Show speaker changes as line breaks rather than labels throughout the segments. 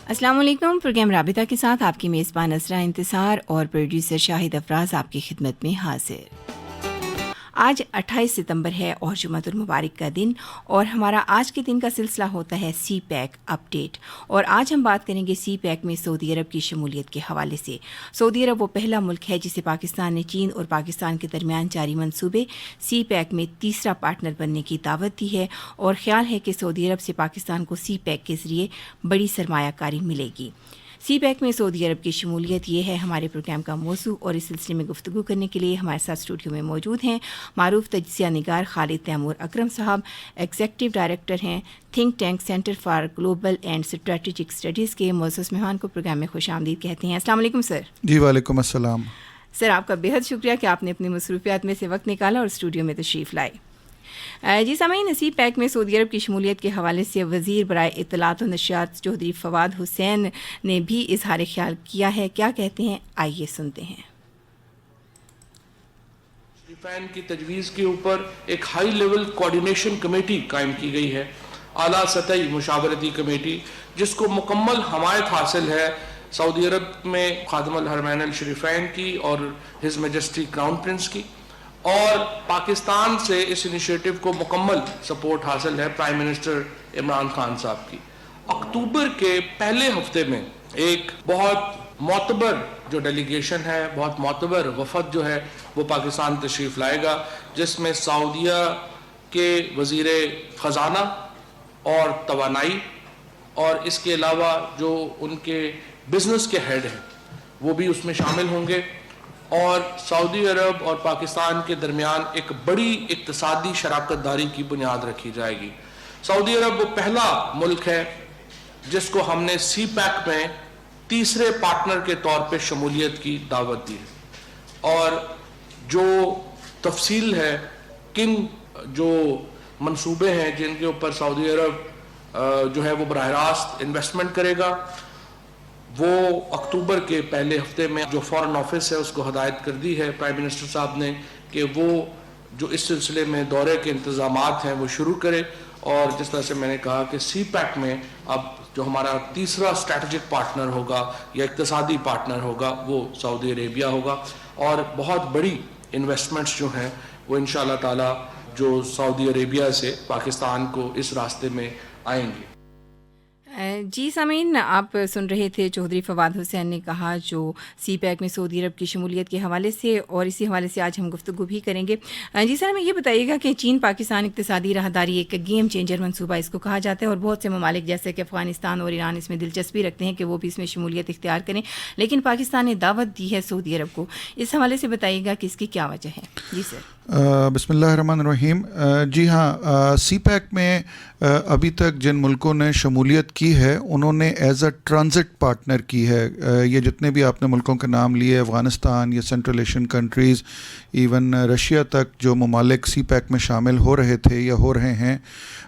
السلام علیکم. پروگرام رابطہ کے ساتھ آپ کی میزبان اسرا انتصار اور پروڈیوسر شاہد افراز آپ کی خدمت میں حاضر. آج 28 ستمبر ہے اور جمعۃ المبارک کا دن، اور ہمارا آج کے دن کا سلسلہ ہوتا ہے سی پیک اپ ڈیٹ. اور آج ہم بات کریں گے سی پیک میں سعودی عرب کی شمولیت کے حوالے سے. سعودی عرب وہ پہلا ملک ہے جسے پاکستان نے چین اور پاکستان کے درمیان جاری منصوبے سی پیک میں تیسرا پارٹنر بننے کی دعوت دی ہے، اور خیال ہے کہ سعودی عرب سے پاکستان کو سی پیک کے ذریعے بڑی سرمایہ کاری ملے گی. سی پیک میں سعودی عرب کی شمولیت یہ ہے ہمارے پروگرام کا موضوع، اور اس سلسلے میں گفتگو کرنے کے لیے ہمارے ساتھ اسٹوڈیو میں موجود ہیں معروف تجزیہ نگار خالد تیمور اکرم صاحب. ایگزیکٹو ڈائریکٹر ہیں think tank centre for global and strategic studies کے. معزز مہمان کو پروگرام میں خوش آمدید کہتے ہیں. السلام علیکم سر.
جی وعلیکم السلام.
سر آپ کا بہت شکریہ کہ آپ نے اپنی مصروفیات میں سے وقت نکالا اور اسٹوڈیو میں تشریف لائے. جی سامعین، سی پیک میں سعودی عرب کی شمولیت کے حوالے سے وزیر برائے اطلاعات و نشریات چودھری فواد حسین نے بھی اظہار خیال کیا ہے. کیا کہتے ہیں، آئیے سنتے ہیں.
شریفین کی تجویز کے اوپر ایک ہائی لیول کوارڈینیشن کمیٹی قائم کی گئی ہے، اعلیٰ سطحی مشاورتی کمیٹی، جس کو مکمل حمایت حاصل ہے سعودی عرب میں خادم الحرمین الشریفین کی اور ہز میجسٹی کراؤن پرنس کی، اور پاکستان سے اس انیشیٹو کو مکمل سپورٹ حاصل ہے پرائم منسٹر عمران خان صاحب کی. اکتوبر کے پہلے ہفتے میں ایک بہت معتبر جو ڈیلیگیشن ہے، بہت معتبر وفد جو ہے وہ پاکستان تشریف لائے گا، جس میں سعودیہ کے وزیر خزانہ اور توانائی، اور اس کے علاوہ جو ان کے بزنس کے ہیڈ ہیں وہ بھی اس میں شامل ہوں گے، اور سعودی عرب اور پاکستان کے درمیان ایک بڑی اقتصادی شراکت داری کی بنیاد رکھی جائے گی. سعودی عرب وہ پہلا ملک ہے جس کو ہم نے سی پیک میں تیسرے پارٹنر کے طور پہ شمولیت کی دعوت دی ہے، اور جو تفصیل ہے کن جو منصوبے ہیں جن کے اوپر سعودی عرب جو ہے وہ براہ راست انویسٹمنٹ کرے گا، وہ اکتوبر کے پہلے ہفتے میں جو فارن آفس ہے اس کو ہدایت کر دی ہے پرائم منسٹر صاحب نے کہ وہ جو اس سلسلے میں دورے کے انتظامات ہیں وہ شروع کرے. اور جس طرح سے میں نے کہا کہ سی پیک میں اب جو ہمارا تیسرا اسٹریٹجک پارٹنر ہوگا یا اقتصادی پارٹنر ہوگا وہ سعودی عربیہ ہوگا، اور بہت بڑی انویسٹمنٹس جو ہیں وہ انشاءاللہ تعالی جو سعودی عربیہ سے پاکستان کو اس راستے میں آئیں گے.
جی سامعین، آپ سن رہے تھے چودھری فواد حسین نے کہا جو سی پیک میں سعودی عرب کی شمولیت کے حوالے سے، اور اسی حوالے سے آج ہم گفتگو بھی کریں گے. جی سر، ہمیں یہ بتائیے گا کہ چین پاکستان اقتصادی راہداری ایک گیم چینجر منصوبہ اس کو کہا جاتا ہے، اور بہت سے ممالک جیسے کہ افغانستان اور ایران اس میں دلچسپی رکھتے ہیں کہ وہ بھی اس میں شمولیت اختیار کریں، لیکن پاکستان نے دعوت دی ہے سعودی عرب کو. اس حوالے سے بتائیے گا کہ اس کی کیا وجہ ہے. جی سر.
بسم اللہ الرحمن الرحیم. جی ہاں، سی پیک میں ابھی تک جن ملکوں نے شمولیت کی ہے انہوں نے ایز اے ٹرانزٹ پارٹنر کی ہے. یہ جتنے بھی آپ نے ملکوں کے نام لیے، افغانستان یا central Asian countries, even Russia تک جو ممالک سی پیک میں شامل ہو رہے تھے یا ہو رہے ہیں،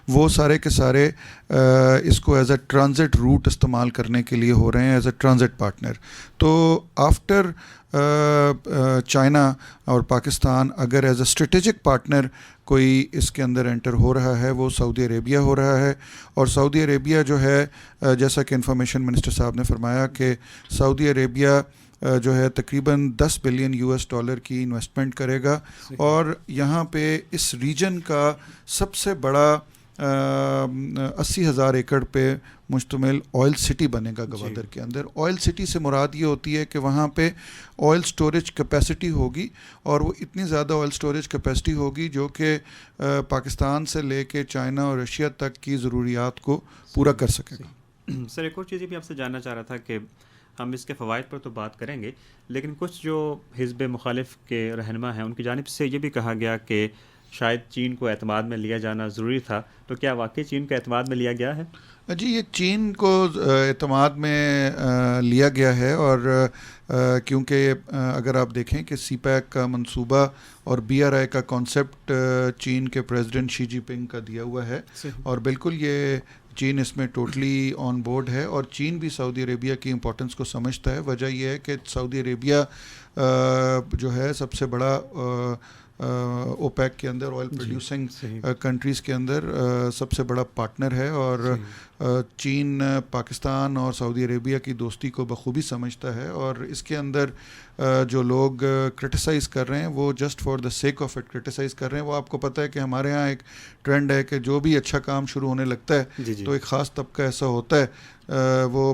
وہ سارے کے سارے اس کو ایز اے ٹرانزٹ روٹ استعمال کرنے کے لیے ہو رہے ہیں، ایز اے ٹرانزٹ پارٹنر. تو آفٹر چائنا اور پاکستان اگر ایز اے اسٹریٹجک پارٹنر کوئی اس کے اندر انٹر ہو رہا ہے وہ سعودی عربیہ ہو رہا ہے. اور سعودی عربیہ جو ہے جیسا کہ انفارمیشن منسٹر صاحب نے فرمایا کہ سعودی عربیہ جو ہے تقریباً $10 بلین کی انویسٹمنٹ کرے گا، اور یہاں پہ اس ریجن کا سب سے بڑا 80,000 ایکڑ پہ مشتمل آئل سٹی بنے گا گوادر کے اندر. آئل سٹی سے مراد یہ ہوتی ہے کہ وہاں پہ آئل سٹوریج کیپیسٹی ہوگی، اور وہ اتنی زیادہ آئل سٹوریج کیپیسٹی ہوگی جو کہ پاکستان سے لے کے چائنا اور رشیا تک کی ضروریات کو پورا کر سکے گا.
سر، ایک اور چیز بھی آپ سے جاننا چاہ رہا تھا کہ ہم اس کے فوائد پر تو بات کریں گے، لیکن کچھ جو حزب مخالف کے رہنما ہیں ان کی جانب سے یہ بھی کہا گیا کہ شاید چین کو اعتماد میں لیا جانا ضروری تھا. تو کیا واقعی چین کو اعتماد میں لیا گیا ہے؟
جی، یہ چین کو اعتماد میں لیا گیا ہے، اور کیونکہ اگر آپ دیکھیں کہ سی پیک کا منصوبہ اور بی آر آئی کا کانسیپٹ چین کے پریزیڈنٹ شی جی پنگ کا دیا ہوا ہے، اور بالکل یہ چین اس میں ٹوٹلی آن بورڈ ہے، اور چین بھی سعودی عربیہ کی امپورٹنس کو سمجھتا ہے. وجہ یہ ہے کہ سعودی عربیہ جو ہے سب سے بڑا اوپیک کے اندر آئل پروڈیوسنگ کنٹریز کے اندر سب سے بڑا پارٹنر ہے، اور چین پاکستان اور سعودی عربیہ کی دوستی کو بخوبی سمجھتا ہے، اور اس کے اندر جو لوگ کرٹیسائز کر رہے ہیں وہ just for the sake of it criticise کر رہے ہیں. وہ آپ کو پتہ ہے کہ ہمارے ہاں ایک ٹرینڈ ہے کہ جو بھی اچھا کام شروع ہونے لگتا ہے تو ایک خاص طبقہ ایسا ہوتا ہے وہ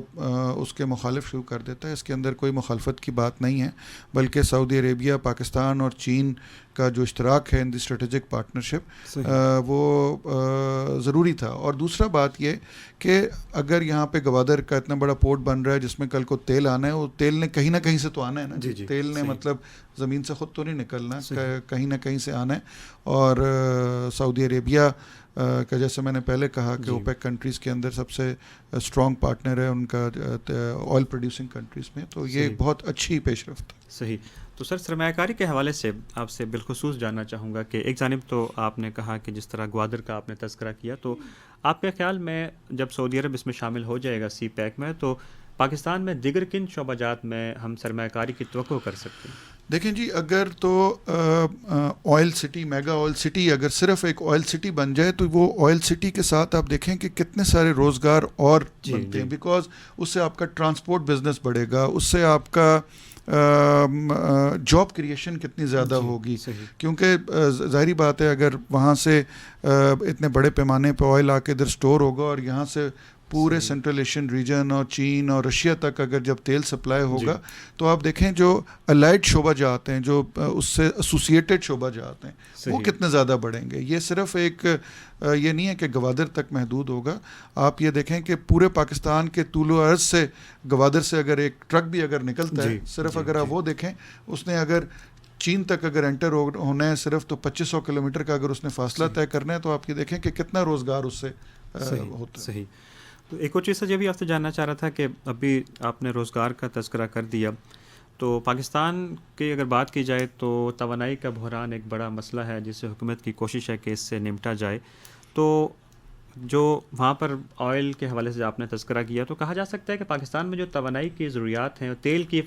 اس کے مخالف شروع کر دیتا ہے. اس کے اندر کوئی مخالفت کی بات نہیں ہے، بلکہ سعودی عربیہ، پاکستان اور چین کا جو اشتراک ہے ان دی اسٹریٹجک پارٹنرشپ وہ ضروری تھا. اور دوسرا بات یہ کہ اگر یہاں پہ گوادر کا اتنا بڑا پورٹ بن رہا ہے جس میں کل کو تیل آنا ہے، وہ تیل نے کہیں نہ کہیں سے تو آنا ہے نا. تیل نے مطلب زمین سے خود تو نہیں نکلنا، کہیں نہ کہیں سے آنا ہے. اور سعودی عربیہ کا جیسے میں نے پہلے کہا کہ اوپیک کنٹریز کے اندر سب سے اسٹرانگ پارٹنر ہے ان کا آئل پروڈیوسنگ کنٹریز میں، تو یہ بہت اچھی پیش رفت ہے.
صحیح. تو سر سرمایہ کاری کے حوالے سے آپ سے بالخصوص جاننا چاہوں گا کہ ایک جانب تو آپ نے کہا کہ جس طرح گوادر کا آپ نے تذکرہ کیا، تو آپ کے خیال میں جب سعودی عرب اس میں شامل ہو جائے گا سی پیک میں، تو پاکستان میں دیگر کن شعبہ جات میں ہم سرمایہ کاری کی توقع کر سکتے ہیں؟
دیکھیں جی، اگر تو oil city, mega oil city اگر صرف ایک آئل سٹی بن جائے تو وہ آئل سٹی کے ساتھ آپ دیکھیں کہ کتنے سارے روزگار اور بنتے ہیں، بیکاز اس سے آپ کا ٹرانسپورٹ بزنس بڑھے گا، اس سے آپ کا جاب کریشن کتنی زیادہ ہوگی. کیونکہ ظاہری بات ہے اگر وہاں سے اتنے بڑے پیمانے پہ آئل آ کے ادھر سٹور ہوگا اور یہاں سے پورے سینٹرل ایشین ریجن اور چین اور رشیا تک اگر جب تیل سپلائی ہوگا تو آپ دیکھیں جو الائڈ شعبہ جات ہیں، جو اس سے ایسوسیٹڈ شعبہ جات ہیں، وہ کتنے زیادہ بڑھیں گے. یہ صرف ایک یہ نہیں ہے کہ گوادر تک محدود ہوگا. آپ یہ دیکھیں کہ پورے پاکستان کے طول و عرض سے گوادر سے اگر ایک ٹرک بھی اگر نکلتا ہے، صرف اگر آپ وہ دیکھیں، اس نے اگر چین تک اگر انٹر ہونا ہے صرف تو 2500 کلومیٹر کا اگر اس نے فاصلہ طے کرنا ہے، تو آپ یہ دیکھیں کہ کتنا روزگار اس سے ہوتا ہے.
صحیح. تو ایک اور چیز یہ بھی آپ سے جاننا چاہ رہا تھا کہ ابھی آپ نے روزگار کا تذکرہ کر دیا، تو پاکستان کی اگر بات کی جائے تو توانائی کا بحران ایک بڑا مسئلہ ہے جس سے حکومت کی کوشش ہے کہ اس سے نمٹا جائے. تو جو وہاں پر آئل کے حوالے سے آپ نے تذکرہ کیا، تو کہا جا سکتا ہے کہ پاکستان میں جو توانائی کی ضروریات ہیں، تیل کی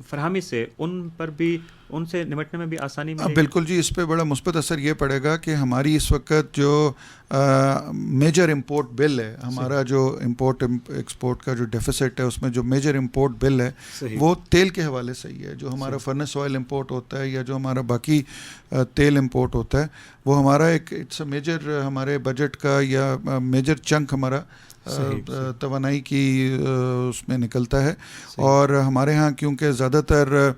فراہمی سے ان پر بھی ان سے نمٹنے میں بھی آسانی ملے گی؟
بالکل جی، اس پہ بڑا مثبت اثر یہ پڑے گا کہ ہماری اس وقت جو میجر امپورٹ بل ہے، ہمارا جو امپورٹ ایکسپورٹ کا جو ڈیفیسٹ ہے، اس میں جو میجر امپورٹ بل ہے وہ تیل کے حوالے سے ہی ہے. جو ہمارا فرنس آئل امپورٹ ہوتا ہے یا جو ہمارا باقی تیل امپورٹ ہوتا ہے، وہ ہمارا ایک اٹس اے میجر ہمارے بجٹ کا یا میجر چنک ہمارا توانائی کی اس میں نکلتا ہے. اور ہمارے ہاں کیونکہ زیادہ تر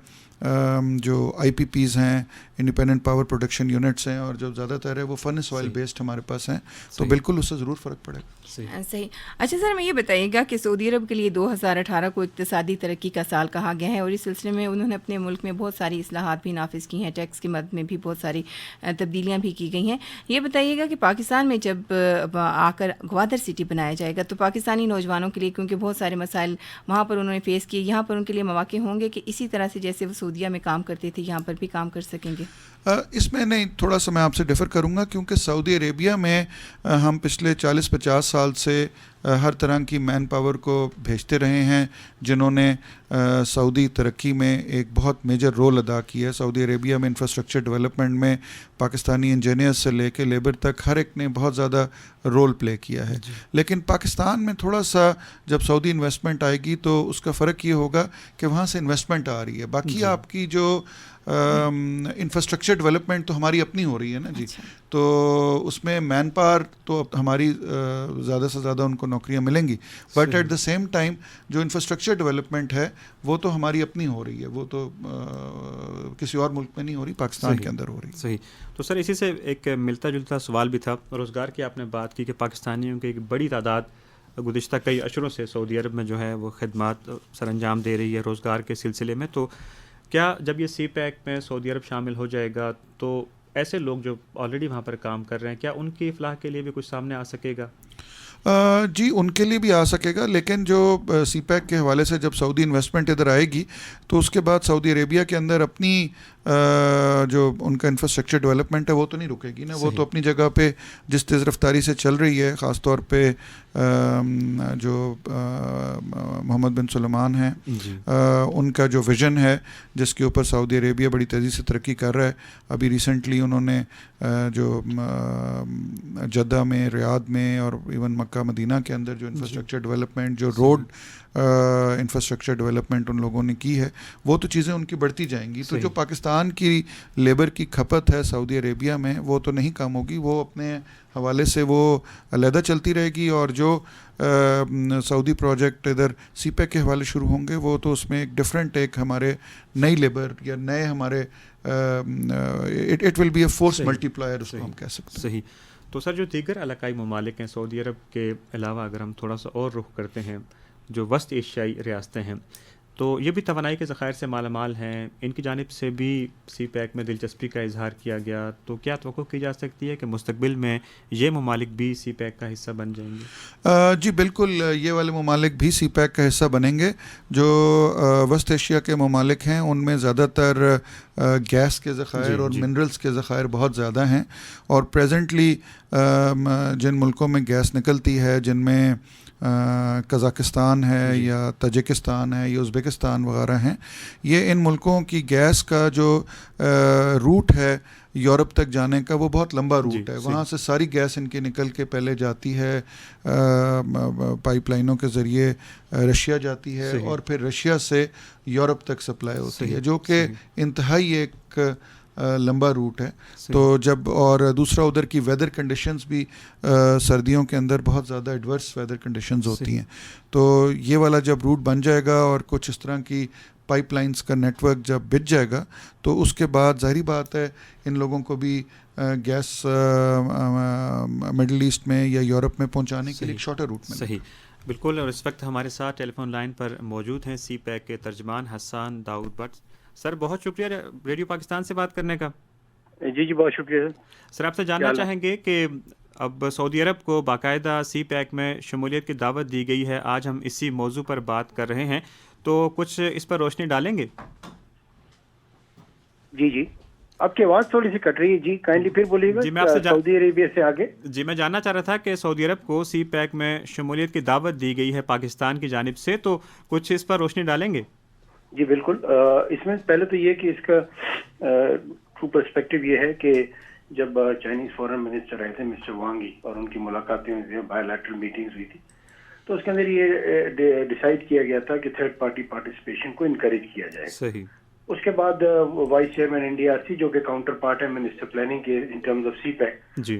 جو آئی پی پیز ہیں، انڈیپینڈنٹ پاور پروڈکشن یونٹس ہیں، اور جو زیادہ تر ہے وہ فرنس آئل بیسڈ ہمارے پاس ہیں، تو بالکل اس سے ضرور فرق پڑے گا.
صحیح. اچھا سر، میں یہ بتائیے گا کہ سعودی عرب کے لیے 2018 کو اقتصادی ترقی کا سال کہا گیا ہے، اور اس سلسلے میں انہوں نے اپنے ملک میں بہت ساری اصلاحات بھی نافذ کی ہیں، ٹیکس کی مد میں بھی بہت ساری تبدیلیاں بھی کی گئی ہیں. یہ بتائیے گا کہ پاکستان میں جب آ کر گوادر سٹی بنایا جائے گا تو پاکستانی نوجوانوں کے لیے، کیونکہ بہت سارے مسائل وہاں پر انہوں نے فیس کیے، یہاں پر ان کے لیے مواقع ہوں گے کہ اسی طرح سے جیسے وہ سعودیہ میں کام کرتے تھے یہاں پر بھی کام کر سکیں گے؟
اس میں نہیں، تھوڑا سا میں آپ سے ڈیفر کروں گا، کیونکہ سعودی عربیہ میں ہم پچھلے 40-50 سال سے ہر طرح کی مین پاور کو بھیجتے رہے ہیں جنہوں نے سعودی ترقی میں ایک بہت میجر رول ادا کیا ہے. سعودی عربیہ میں انفراسٹرکچر ڈیولپمنٹ میں پاکستانی انجینئرز سے لے کے لیبر تک ہر ایک نے بہت زیادہ رول پلے کیا ہے. لیکن پاکستان میں تھوڑا سا جب سعودی انویسٹمنٹ آئے گی تو اس کا فرق یہ ہوگا کہ وہاں سے انویسٹمنٹ آ رہی ہے. باقی آپ کی جو انفراسٹرکچر ڈیولپمنٹ تو ہماری اپنی ہو رہی ہے نا جی. تو اس میں مین پاور تو ہماری زیادہ سے زیادہ ان کو نوکریاں ملیں گی، but at the same time جو انفراسٹرکچر ڈیولپمنٹ ہے وہ تو ہماری اپنی ہو رہی ہے، وہ تو کسی اور ملک میں نہیں ہو رہی، پاکستان کے اندر ہو رہی ہے.
صحیح. تو سر اسی سے ایک ملتا جلتا سوال بھی تھا، روزگار کی آپ نے بات کی کہ پاکستانیوں کی ایک بڑی تعداد گزشتہ کئی اشروں سے سعودی عرب میں جو ہے وہ خدمات سر انجام دے رہی ہے روزگار کے سلسلے میں. تو کیا جب یہ سی پیک میں سعودی عرب شامل ہو جائے گا تو ایسے لوگ جو آلریڈی وہاں پر کام کر رہے ہیں، کیا ان کی افلاح کے لیے بھی کچھ سامنے آ سکے گا؟
جی ان کے لیے بھی آ سکے گا، لیکن جو سی پیک کے حوالے سے جب سعودی انویسٹمنٹ ادھر آئے گی تو اس کے بعد سعودی عربیہ کے اندر اپنی جو ان کا انفراسٹرکچر ڈیولپمنٹ ہے وہ تو نہیں رکے گی نا. وہ تو اپنی جگہ پہ جس تیز رفتاری سے چل رہی ہے، خاص طور پہ جو محمد بن سلمان ہیں ان کا جو ویژن ہے جس کے اوپر سعودی عربیہ بڑی تیزی سے ترقی کر رہا ہے. ابھی ریسنٹلی انہوں نے جو جدہ میں، ریاض میں اور ایون مکہ مدینہ کے اندر جو انفراسٹرکچر ڈیولپمنٹ، جو روڈ انفراسٹرکچر ڈیولپمنٹ ان لوگوں نے کی ہے، وہ تو چیزیں ان کی بڑھتی جائیں گی. تو جو پاکستان کی لیبر کی کھپت ہے سعودی عربیہ میں وہ تو نہیں کم ہوگی، وہ اپنے حوالے سے وہ علیحدہ چلتی رہے گی. اور جو سعودی پروجیکٹ ادھر سی پیک کے حوالے شروع ہوں گے وہ تو اس میں ایک ڈفرینٹ ایک ہمارے نئی لیبر یا نئے ہمارے it will be a force multiplier اس کو ہم کہہ سکتے ہیں.
صحیح. تو سر جو دیگر علاقائی ممالک ہیں سعودی عرب کے علاوہ، اگر ہم تھوڑا سا اور رخ کرتے ہیں جو وسط ایشیائی ریاستیں ہیں، تو یہ بھی توانائی کے ذخائر سے مالا مال ہیں، ان کی جانب سے بھی سی پیک میں دلچسپی کا اظہار کیا گیا. تو کیا توقع کی جا سکتی ہے کہ مستقبل میں یہ ممالک بھی سی پیک کا حصہ بن جائیں گے؟
جی بالکل، یہ والے ممالک بھی سی پیک کا حصہ بنیں گے. جو وسط ایشیا کے ممالک ہیں ان میں زیادہ تر گیس کے ذخائر اور منرلز کے ذخائر بہت زیادہ ہیں. اور پریزنٹلی جن ملکوں میں گیس نکلتی ہے، جن میں قزاقستان ہے یا تاجکستان ہے یا ازبکستان وغیرہ ہیں، یہ ان ملکوں کی گیس کا جو روٹ ہے یورپ تک جانے کا وہ بہت لمبا روٹ ہے. وہاں سے ساری گیس ان کی نکل کے پہلے جاتی ہے پائپ لائنوں کے ذریعے رشیا جاتی ہے اور پھر رشیا سے یورپ تک سپلائی ہوتی ہے، جو کہ انتہائی ایک لمبا روٹ ہے. تو جب اور دوسرا ادھر کی ویدر کنڈیشنز بھی سردیوں کے اندر بہت زیادہ ایڈورس ویدر کنڈیشنز ہوتی ہیں. تو یہ والا جب روٹ بن جائے گا اور کچھ اس طرح کی پائپ لائنز کا نیٹ ورک جب بچ جائے گا تو اس کے بعد ظاہری بات ہے ان لوگوں کو بھی گیس مڈل ایسٹ میں یا یورپ میں پہنچانے کے لیے ایک شارٹر روٹ میں.
صحیح، بالکل. اور اس وقت ہمارے ساتھ ٹیلی فون لائن پر موجود ہیں سی پیک کے ترجمان حسان داؤد بٹ. سر بہت شکریہ ریڈیو پاکستان سے بات کرنے کا.
جی بہت شکریہ
سر. آپ سے جاننا چاہیں گے کہ اب سعودی عرب کو باقاعدہ سی پیک میں شمولیت کی دعوت دی گئی ہے، آج ہم اسی موضوع پر بات کر رہے ہیں، تو کچھ اس پر روشنی ڈالیں گے؟
جی آپ کی آواز تھوڑی سی کٹ رہی ہے. جی کائنڈلی پھر بولیے گا.
جی میں آپ سے
سعودی عربیہ سے آگے
جی میں جاننا چاہ رہا تھا کہ سعودی عرب کو سی پیک میں شمولیت کی دعوت دی گئی ہے پاکستان کی جانب سے، تو کچھ اس پر روشنی ڈالیں گے؟
جی بالکل. اس میں پہلے تو یہ کہ اس کا ٹرو پرسپیکٹو یہ ہے کہ جب چائنیز فورن منسٹر آئے تھے مسٹر وانگ اور ان کی ملاقاتیں ہوئی تھیں، بائی لیٹرل میٹنگز ہوئی تھی، تو اس کے اندر یہ ڈیسائیڈ کیا گیا تھا کہ تھرڈ پارٹی پارٹیسپیشن کو انکریج کیا جائے.
صحیح.
اس کے بعد وائس چیئرمین انڈیا سی جو کہ کاؤنٹر پارٹ ہے منسٹر پلاننگ کے in terms of CPEC,
جی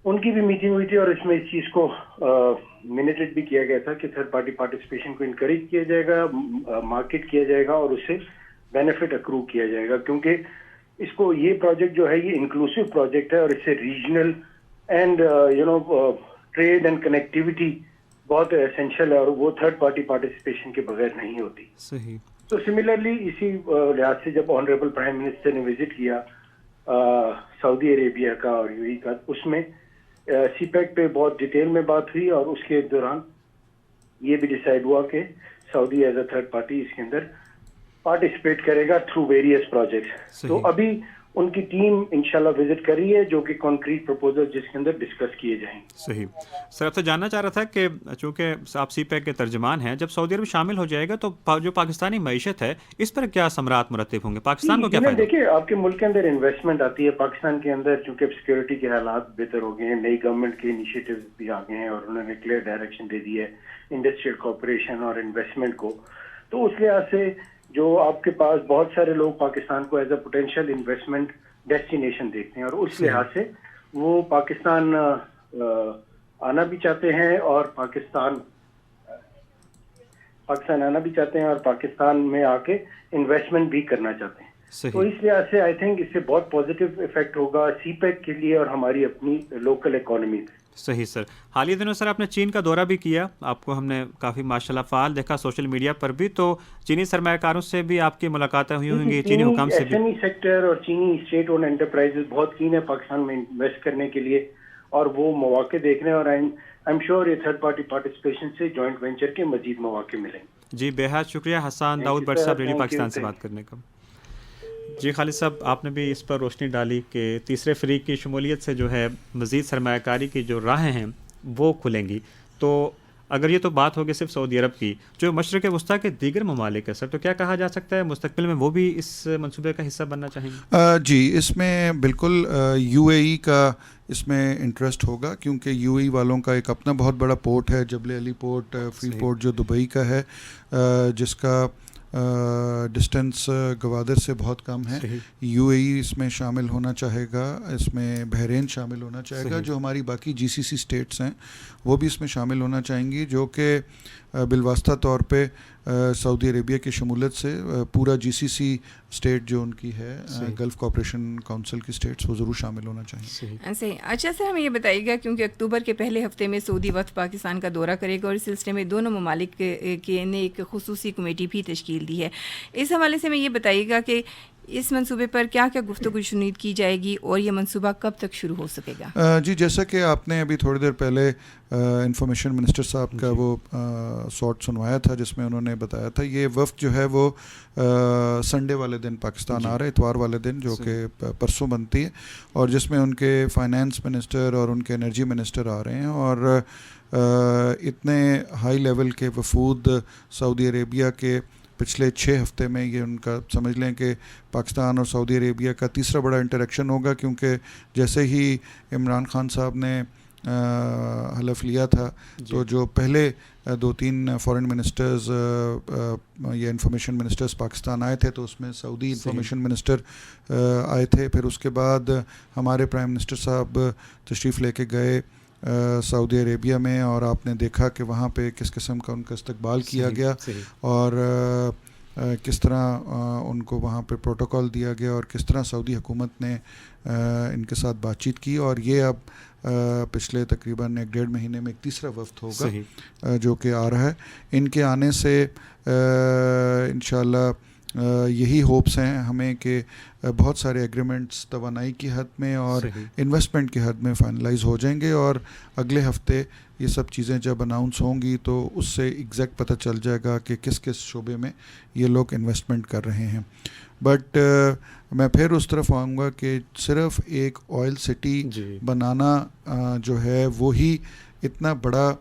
ان کی بھی میٹنگ ہوئی تھی اور اس میں اس چیز کو منیٹڈ بھی کیا گیا تھا کہ تھرڈ پارٹی پارٹیسپیشن کو انکریج کیا جائے گا، مارکیٹ کیا جائے گا اور اس سے بینیفٹ اکرو کیا جائے گا، کیونکہ اس کو یہ پروجیکٹ جو ہے یہ انکلوسیو پروجیکٹ ہے اور اس سے regional and trade and connectivity بہت اسینشیل ہے اور وہ تھرڈ پارٹی پارٹیسپیشن کے بغیر نہیں ہوتی.
صحیح.
تو سملرلی اسی لحاظ سے جب آنریبل پرائم منسٹر نے وزٹ کیا سعودی عربیہ کا اور یو اے کا، اس میں سی پیک پہ بہت ڈیٹیل میں بات ہوئی اور اس کے دوران یہ بھی ڈیسائیڈ ہوا کہ سعودی ایز اے تھرڈ پارٹی اس کے اندر پارٹیسپیٹ کرے گا تھرو ویریس پروجیکٹس. تو ابھی ان کی ٹیم انشاءاللہ وزٹ کر رہی ہے جو کہ کانکریٹ پروپوزل جس کے اندر ڈسکس کیے جائیں.
صحیح. سر آپ سے جاننا چاہ رہا تھا کہ چونکہ آپ سی پیک کے ترجمان ہیں، جب سعودی عرب شامل ہو جائے گا تو جو پاکستانی معیشت ہے اس پر کیا ثمرات مرتب ہوں گے؟ پاکستان کو کیا فائدہ؟
دیکھیے آپ کے ملک کے اندر انویسٹمنٹ آتی ہے، پاکستان کے اندر چونکہ سیکورٹی کے حالات بہتر ہو گئے ہیں، نئی گورنمنٹ کے انیشیٹیو بھی آ گئے ہیں اور انہوں نے کلیئر ڈائریکشن دے دی ہے انڈسٹریل کوآپریشن اور انویسٹمنٹ کو. تو اس لحاظ سے جو آپ کے پاس بہت سارے لوگ پاکستان کو as a potential investment destination دیکھتے ہیں اور اس لحاظ سے وہ پاکستان آنا بھی چاہتے ہیں اور پاکستان آنا بھی چاہتے ہیں اور پاکستان میں آ کے انویسٹمنٹ بھی کرنا چاہتے ہیں. تو اس لحاظ سے آئی تھنک اس سے بہت پازیٹیو افیکٹ ہوگا سی پیک کے لیے اور ہماری اپنی لوکل اکانومی پہ.
صحیح. سر حالیہ دنوں سر آپ نے چین کا دورہ بھی کیا، آپ کو ہم نے کافی ماشاءاللہ فعال دیکھا سوشل میڈیا پر بھی، تو چینی سرمایہ کاروں سے بھی آپ کی ملاقاتیں ہوئی ہوں گی، چینی حکام سے بھی؟
ایس ایم ای سیکٹر اور چینی اسٹیٹ اونڈ انٹرپرائزز بہت کین ہے پاکستان میں انویسٹ کرنے کے لیے اور وہ مواقع دیکھ رہے ہیں اور آئی ایم شیور یہ تھرڈ پارٹی پارٹیسپیشن سے جوائنٹ وینچر کے مزید مواقع ملیں گے.
جی بے حد شکریہ حسان داؤد بٹ صاحب ریڈیو پاکستان سے بات کرنے کا. جی خالد صاحب آپ نے بھی اس پر روشنی ڈالی کہ تیسرے فریق کی شمولیت سے جو ہے مزید سرمایہ کاری کی جو راہیں ہیں وہ کھلیں گی، تو اگر یہ تو بات ہوگی صرف سعودی عرب کی، جو مشرق وسطیٰ کے دیگر ممالک ہیں سر، تو کیا کہا جا سکتا ہے مستقبل میں وہ بھی اس منصوبے کا حصہ بننا چاہیں گے؟
جی، اس میں بالکل یو اے ای کا اس میں انٹرسٹ ہوگا، کیونکہ یو اے ای والوں کا ایک اپنا بہت بڑا پورٹ ہے، جبل علی پورٹ، فری پورٹ جو دبئی کا ہے، جس کا ڈسٹینس گوادر سے بہت کم ہے. یو اے ای اس میں شامل ہونا چاہے گا، اس میں بحرین شامل ہونا چاہے گا، جو ہماری باقی جی سی سی اسٹیٹس ہیں وہ بھی اس میں شامل ہونا چاہیں گی، جو کہ بالواسطہ طور پہ سعودی عربیہ کی شمولیت سے پورا جی سی سی اسٹیٹ جو ان کی ہے گلف کوآپریشن کونسل کی اسٹیٹس، وہ ضرور شامل ہونا چاہیے.
صحیح. اچھا سر، ہمیں یہ بتائیے گا، کیونکہ اکتوبر کے پہلے ہفتے میں سعودی وفد پاکستان کا دورہ کرے گا اور اس سلسلے میں دونوں ممالک کے نے ایک خصوصی کمیٹی بھی تشکیل دی ہے. اس حوالے سے میں یہ بتائیے گا کہ اس منصوبے پر کیا کیا گفتگو شنید کی جائے گی اور یہ منصوبہ کب تک شروع ہو سکے گا؟
جی، جیسا کہ آپ نے ابھی تھوڑی دیر پہلے انفارمیشن منسٹر صاحب کا وہ شارٹ سنوایا تھا، جس میں انہوں نے بتایا تھا، یہ وفد جو ہے وہ سنڈے والے دن پاکستان آ رہا ہے، اتوار والے دن، جو کہ پرسوں بنتی ہے، اور جس میں ان کے فائنانس منسٹر اور ان کے انرجی منسٹر آ رہے ہیں. اور اتنے ہائی لیول کے وفود سعودی عربیہ کے پچھلے 6 ہفتے میں، یہ ان کا سمجھ لیں کہ پاکستان اور سعودی عربیہ کا تیسرا بڑا انٹریکشن ہوگا، کیونکہ جیسے ہی عمران خان صاحب نے حلف لیا تھا، تو جو پہلے 2-3 فارن منسٹرز یا انفارمیشن منسٹرز پاکستان آئے تھے، تو اس میں سعودی انفارمیشن منسٹر آئے تھے. پھر اس کے بعد ہمارے پرائم منسٹر صاحب تشریف لے کے گئے سعودی عربیہ میں، اور آپ نے دیکھا کہ وہاں پہ کس قسم کا ان کا استقبال کیا گیا، اور کس طرح ان کو وہاں پہ پروٹوکول دیا گیا، اور کس طرح سعودی حکومت نے ان کے ساتھ بات چیت کی. اور یہ اب پچھلے تقریباً 1-1.5 مہینے میں ایک تیسرا وفد ہوگا جو کہ آ رہا ہے. ان کے آنے سے انشاءاللہ یہی ہوپس ہیں ہمیں کہ بہت سارے ایگریمنٹس توانائی کی حد میں اور انویسٹمنٹ کی حد میں فائنلائز ہو جائیں گے، اور اگلے ہفتے یہ سب چیزیں جب اناؤنس ہوں گی تو اس سے ایگزیکٹ پتہ چل جائے گا کہ کس کس شعبے میں یہ لوگ انویسٹمنٹ کر رہے ہیں. بٹ میں پھر اس طرف آؤں گا کہ صرف ایک آئل سٹی بنانا جو ہے وہی اتنا بڑا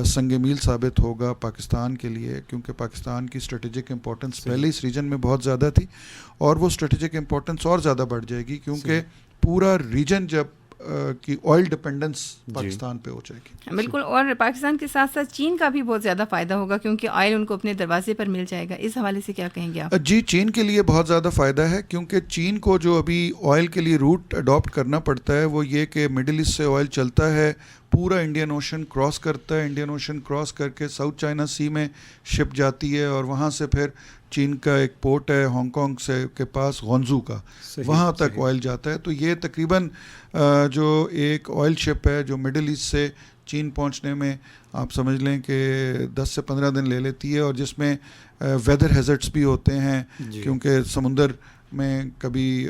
سنگ میل ثابت ہوگا پاکستان کے لیے، کیونکہ پاکستان کی اسٹریٹجک امپورٹنس پہلے اس ریجن میں بہت زیادہ تھی، اور وہ اسٹریٹجک امپورٹنس اور زیادہ بڑھ جائے گی، کیونکہ پورا ریجن جب کی آئل ڈپینڈنس پاکستان پہ ہو جائے گی.
بالکل. اور پاکستان کے ساتھ ساتھ چین کا بھی بہت زیادہ فائدہ ہوگا، کیونکہ آئل ان کو اپنے دروازے پر مل جائے گا. اس حوالے سے کیا کہیں گے آپ؟
جی، چین کے لیے بہت زیادہ فائدہ ہے، کیونکہ چین کو جو ابھی آئل کے لیے روٹ اڈاپٹ کرنا پڑتا ہے وہ یہ کہ مڈل ایسٹ سے آئل چلتا ہے، پورا انڈین اوشن کراس کرتا ہے، انڈین اوشن کراس کر کے ساؤتھ چائنا سی میں شپ جاتی ہے، اور وہاں سے پھر چین کا ایک پورٹ ہے ہانگ کانگ سے کے پاس غونزو کا، وہاں تک آئل جاتا ہے. تو یہ تقریباً جو ایک آئل شپ ہے جو مڈل ایسٹ سے چین پہنچنے میں آپ سمجھ لیں کہ 10 سے 15 دن لے لیتی ہے، اور جس میں ویدر ہیزرٹس بھی ہوتے ہیں، کیونکہ سمندر میں کبھی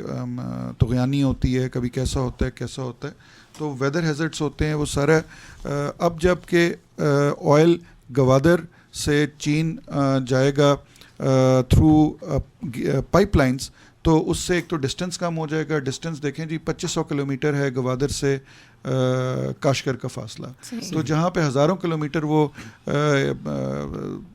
طغیانی ہوتی ہے، کبھی کیسا ہوتا ہے، تو ویدر ہیزرٹس ہوتے ہیں وہ سارا. اب جب کہ آئل گوادر سے چین جائے گا تھرو پائپ لائنس، تو اس سے ایک تو ڈسٹنس کم ہو جائے گا. ڈسٹنس دیکھیں جی 2500 کلومیٹر ہے گوادر سے کاشگر کا فاصلہ، تو جہاں پہ ہزاروں کلومیٹر وہ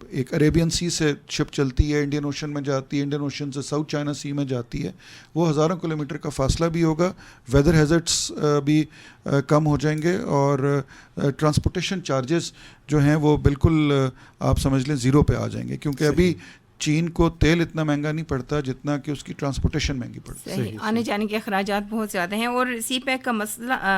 ایک عریبین سی سے شپ چلتی ہے، انڈین اوشن میں جاتی ہے، انڈین اوشن سے ساؤتھ چائنا سی میں جاتی ہے، وہ ہزاروں کلومیٹر کا فاصلہ بھی ہوگا، ویدر ہیزرٹس بھی کم ہو جائیں گے، اور ٹرانسپورٹیشن چارجز جو ہیں وہ بالکل آپ سمجھ لیں زیرو پہ آ جائیں گے، کیونکہ ابھی چین کو تیل اتنا مہنگا نہیں پڑتا جتنا کہ اس کی ٹرانسپورٹیشن مہنگی پڑتی ہے.
آنے جانے کے اخراجات بہت زیادہ ہیں، اور سی پیک کا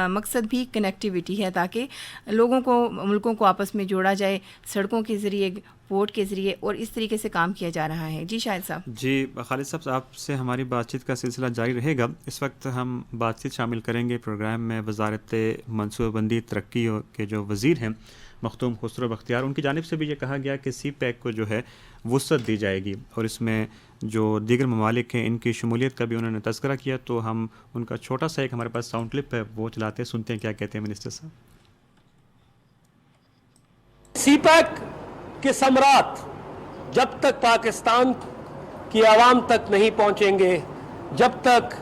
مقصد بھی کنیکٹیویٹی ہے، تاکہ لوگوں کو، ملکوں کو آپس میں جوڑا جائے، سڑکوں کے ذریعے، پورٹ کے ذریعے، اور اس طریقے سے کام کیا جا رہا ہے. جی شاہد صاحب.
جی خالد صاحب، آپ سے ہماری بات چیت کا سلسلہ جاری رہے گا. اس وقت ہم بات چیت شامل کریں گے پروگرام میں وزارت منصوبہ بندی ترقی کے جو وزیر ہیں مختوم خسرو بختیار. ان کی جانب سے بھی یہ کہا گیا کہ سی پیک کو جو ہے وسعت دی جائے گی، اور اس میں جو دیگر ممالک ہیں ان کی شمولیت کا بھی انہوں نے تذکرہ کیا. تو ہم ان کا چھوٹا سا ایک ہمارے پاس ساؤنڈ کلپ ہے، وہ چلاتے ہیں، سنتے ہیں کیا کہتے ہیں منسٹر صاحب.
سی پیک کے ثمرات جب تک پاکستان کی عوام تک نہیں پہنچیں گے، جب تک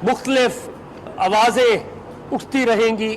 مختلف آوازیں اٹھتی رہیں گی،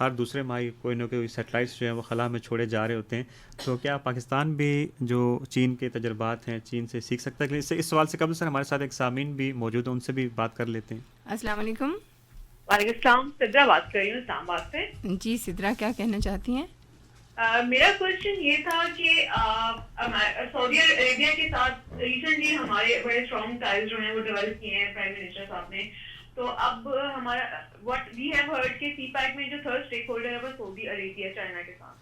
ہر دوسرے ماہ کوئی نہ کوئی سیٹلائٹس جو ہیں وہ خلا میں چھوڑے جا رہے ہوتے ہیں. تو کیا پاکستان بھی جو چین کے تجربات ہیں چین سے سیکھ سکتا ہے؟ اس سوال سے قبل سر ہمارے ساتھ ایک سامعین بھی موجود ہیں، ان سے بھی بات کر لیتے ہیں.
السلام علیکم.
وعلیکم السلام. سدرا بات کر رہی ہوں اسلام آباد سے.
جی سدرا، کیا کہنا چاہتی ہیں؟
میرا کوشچن یہ تھا کہ سعودی عربیہ کے ساتھ ریسنٹلی ہمارے بڑے اسٹرانگ ٹائز جو ہیں وہ ڈیولپ کیے ہیں پرائم منسٹر صاحب نے. تو اب ہمارا واٹ وی ہیو ہرڈ کہ سی پیک میں جو تھرڈ اسٹیک ہولڈر ہے وہ سعودی عربیہ چائنا کے ساتھ.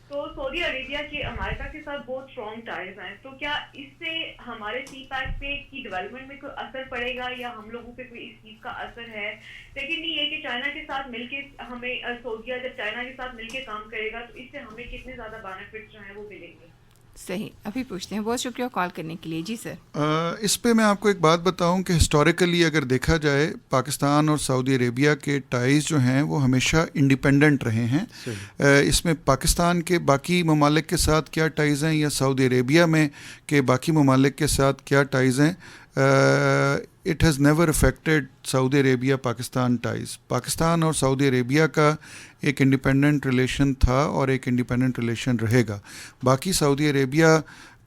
تو سعودی عربیہ کے امریکہ کے ساتھ بہت اسٹرانگ ٹائز ہیں. تو کیا اس سے ہمارے سی پیک پہ کی ڈیولپمنٹ میں کوئی اثر پڑے گا یا ہم لوگوں پہ کوئی اس چیز کا اثر ہے؟ لیکن یہ کہ چائنا کے ساتھ مل کے ہمیں سعودیہ جب چائنا کے ساتھ مل کے کام کرے گا تو اس سے ہمیں کتنے زیادہ بینیفٹس جو ہیں وہ ملیں گے؟
صحیح، ابھی پوچھتے ہیں. بہت شکریہ کال کرنے کے لیے. جی سر.
اس پہ میں آپ کو ایک بات بتاؤں کہ ہسٹوریکلی اگر دیکھا جائے پاکستان اور سعودی عربیہ کے ٹائز جو ہیں وہ ہمیشہ انڈیپینڈنٹ رہے ہیں. اس میں پاکستان کے باقی ممالک کے ساتھ کیا ٹائز ہیں یا سعودی عربیہ میں کے باقی ممالک کے ساتھ کیا ٹائز ہیں، it has never affected Saudi Arabia Pakistan ties. Pakistan اور سعودی عربیہ کا ایک انڈیپینڈنٹ ریلیشن تھا اور ایک انڈیپینڈنٹ ریلیشن رہے گا. باقی سعودی عربیہ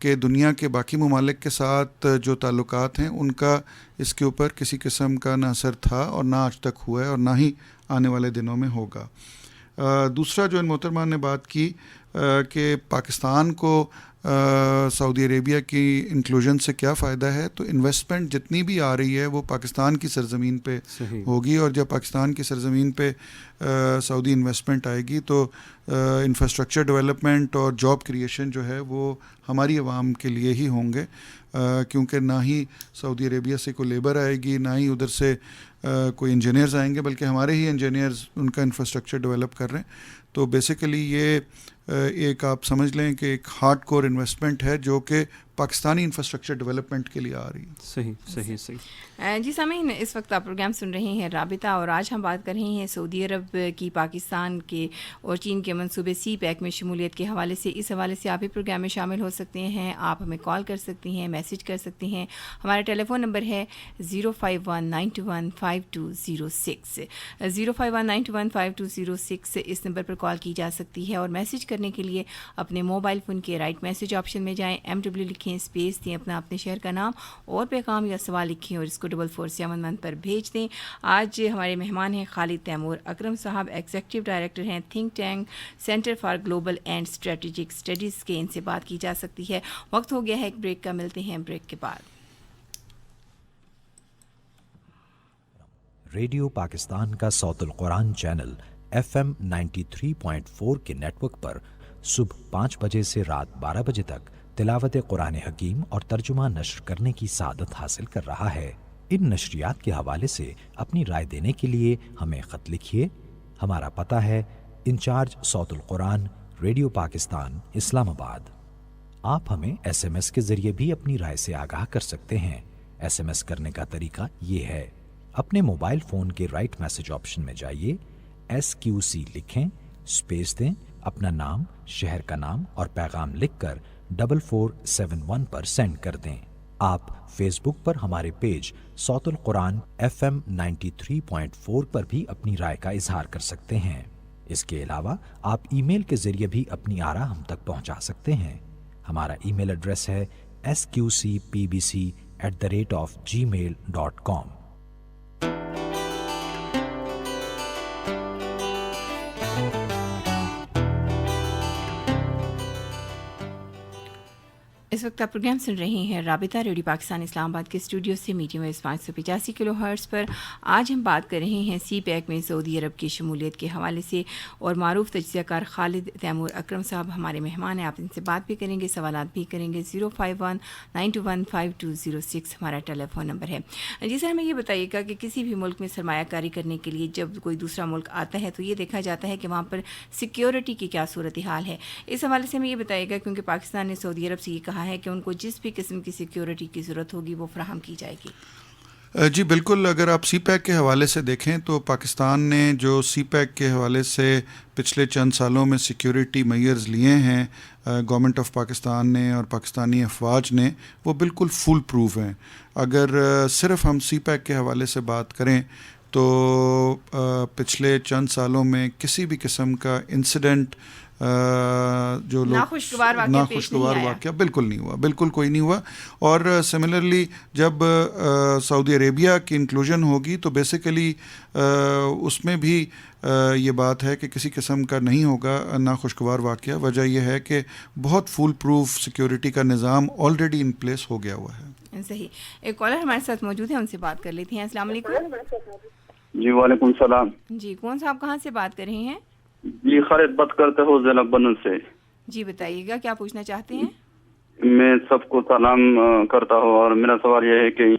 کے دنیا کے باقی ممالک کے ساتھ جو تعلقات ہیں ان کا اس کے اوپر کسی قسم کا نہ اثر تھا اور نہ آج تک ہوا ہے اور نہ ہی آنے والے دنوں میں ہوگا. دوسرا جو ان محترمان نے بات کی کہ پاکستان کو سعودی عربیہ کی انکلوژن سے کیا فائدہ ہے، تو انویسٹمنٹ جتنی بھی آ رہی ہے وہ پاکستان کی سرزمین پہ ہوگی، اور جب پاکستان کی سرزمین پہ سعودی انویسٹمنٹ آئے گی تو انفراسٹرکچر ڈیولپمنٹ اور جاب کریشن جو ہے وہ ہماری عوام کے لیے ہی ہوں گے، کیونکہ نہ ہی سعودی عربیہ سے کوئی لیبر آئے گی، نہ ہی ادھر سے کوئی انجینئرز آئیں گے، بلکہ ہمارے ہی انجینئرز ان کا انفراسٹرکچر ڈیولپ کر رہے ہیں. تو بیسیکلی یہ ایک آپ سمجھ لیں کہ ایک ہارڈ کور انویسٹمنٹ ہے جو کہ پاکستانی انفراسٹرکچر ڈیولپمنٹ کے لیے آ رہی ہے.
صحیح.
جی سامعین، اس وقت آپ پروگرام سن رہے ہیں رابطہ، اور آج ہم بات کر رہے ہیں سعودی عرب کی پاکستان کے اور چین کے منصوبے سی پیک میں شمولیت کے حوالے سے. اس حوالے سے آپ بھی پروگرام میں شامل ہو سکتے ہیں. آپ ہمیں کال کر سکتی ہیں، میسج کر سکتی ہیں. ہمارا ٹیلی فون نمبر ہے 05192152006 05192152006. اس نمبر پر کال کی جا سکتی ہے، اور میسج کرنے کے لیے اپنے موبائل فون کے رائٹ میسج آپشن میں جائیں، MW لکھیں، اسپیس دیں، اپنے شہر کا نام اور پیغام یا سوال لکھیں اور اس کو 4471 پر بھیج دیں. آج ہمارے مہمان ہیں خالد تیمور اکرم صاحب، ایگزیکٹو ڈائریکٹر ہیں think tank centre for global and strategic studies کے. ان سے بات کی جا سکتی ہے. وقت ہو گیا ہے ایک بریک کا، ملتے ہیں بریک کے بعد.
ریڈیو پاکستان کا صوت القرآن چینل FM 93.4 کے نیٹ ورک پر صبح 5 بجے سے رات 12 بجے تک تلاوت قرآن حکیم اور ترجمہ نشر کرنے کی سعادت حاصل کر رہا ہے. ان نشریات کے حوالے سے اپنی رائے دینے کے لیے ہمیں خط لکھیے. ہمارا پتہ ہے انچارج صوت القرآن، ریڈیو پاکستان، اسلام آباد. آپ ہمیں SMS کے ذریعے بھی اپنی رائے سے آگاہ کر سکتے ہیں. SMS کرنے کا طریقہ یہ ہے، اپنے موبائل فون کے رائٹ میسج آپشن میں جائیے، SQC لکھیں، اسپیس دیں، اپنا نام، شہر کا نام اور پیغام لکھ کر 4471 پر سینڈ کر دیں. آپ فیس بک پر ہمارے پیج صوت القرآن FM 93.4 پر بھی اپنی رائے کا اظہار کر سکتے ہیں. اس کے علاوہ آپ ای میل کے ذریعے بھی اپنی آراء ہم تک پہنچا سکتے ہیں. ہمارا ای میل ایڈریس ہے sqcpbc@gmail.com.
اس وقت آپ پروگرام سن رہے ہیں رابطہ، ریڈیو پاکستان اسلام آباد کے اسٹوڈیو سے میڈیم ویو 585 کلو ہرٹز پر. آج ہم بات کر رہے ہیں سی پیک میں سعودی عرب کی شمولیت کے حوالے سے، اور معروف تجزیہ کار خالد تیمور اکرم صاحب ہمارے مہمان ہیں. آپ ان سے بات بھی کریں گے، سوالات بھی کریں گے. 05192152006 ہمارا ٹیلی فون نمبر ہے. جی سر، ہمیں یہ بتائیے گا کہ کسی بھی ملک میں سرمایہ کاری کرنے کے لیے جب کوئی دوسرا ملک آتا ہے تو یہ دیکھا جاتا ہے کہ وہاں پر سیکیورٹی کی کیا صورتحال ہے. اس حوالے سے ہمیں یہ بتائیے گا، کیونکہ پاکستان نے سعودی عرب سے یہ کہا ہے کہ ان کو جس بھی قسم کی سیکیورٹی کی ضرورت ہوگی وہ فراہم کی جائے گی.
جی بالکل. اگر آپ سی پیک کے حوالے سے دیکھیں تو پاکستان نے جو سی پیک کے حوالے سے پچھلے چند سالوں میں سیکیورٹی میئرز لیے ہیں گورنمنٹ آف پاکستان نے اور پاکستانی افواج نے، وہ بالکل فول پروف ہیں. اگر صرف ہم سی پیک کے حوالے سے بات کریں تو پچھلے چند سالوں میں کسی بھی قسم کا انسیڈنٹ جو لوگ
ناخوشگوار
واقعہ بالکل نہیں ہوا، بالکل کوئی نہیں ہوا. اور سملرلی جب سعودی عربیہ کی انکلوژن ہوگی تو بیسیکلی اس میں بھی یہ بات ہے کہ کسی قسم کا نہیں ہوگا ناخوشگوار واقعہ. وجہ یہ ہے کہ بہت فول پروف سیکیورٹی کا نظام آلریڈی ان پلیس ہو گیا ہوا ہے.
صحیح. ایک کالر ہمارے ساتھ موجود ہے، ان سے بات کر لیتے ہیں. السلام علیکم.
جی وعلیکم السلام.
جی کون صاحب کہاں سے بات کر رہے ہیں؟
جی خالد بات کرتے ہو ضلع بنو سے.
جی بتائیے گا کیا پوچھنا چاہتے ہیں؟
میں سب کو سلام کرتا ہوں اور میرا سوال یہ ہے کہ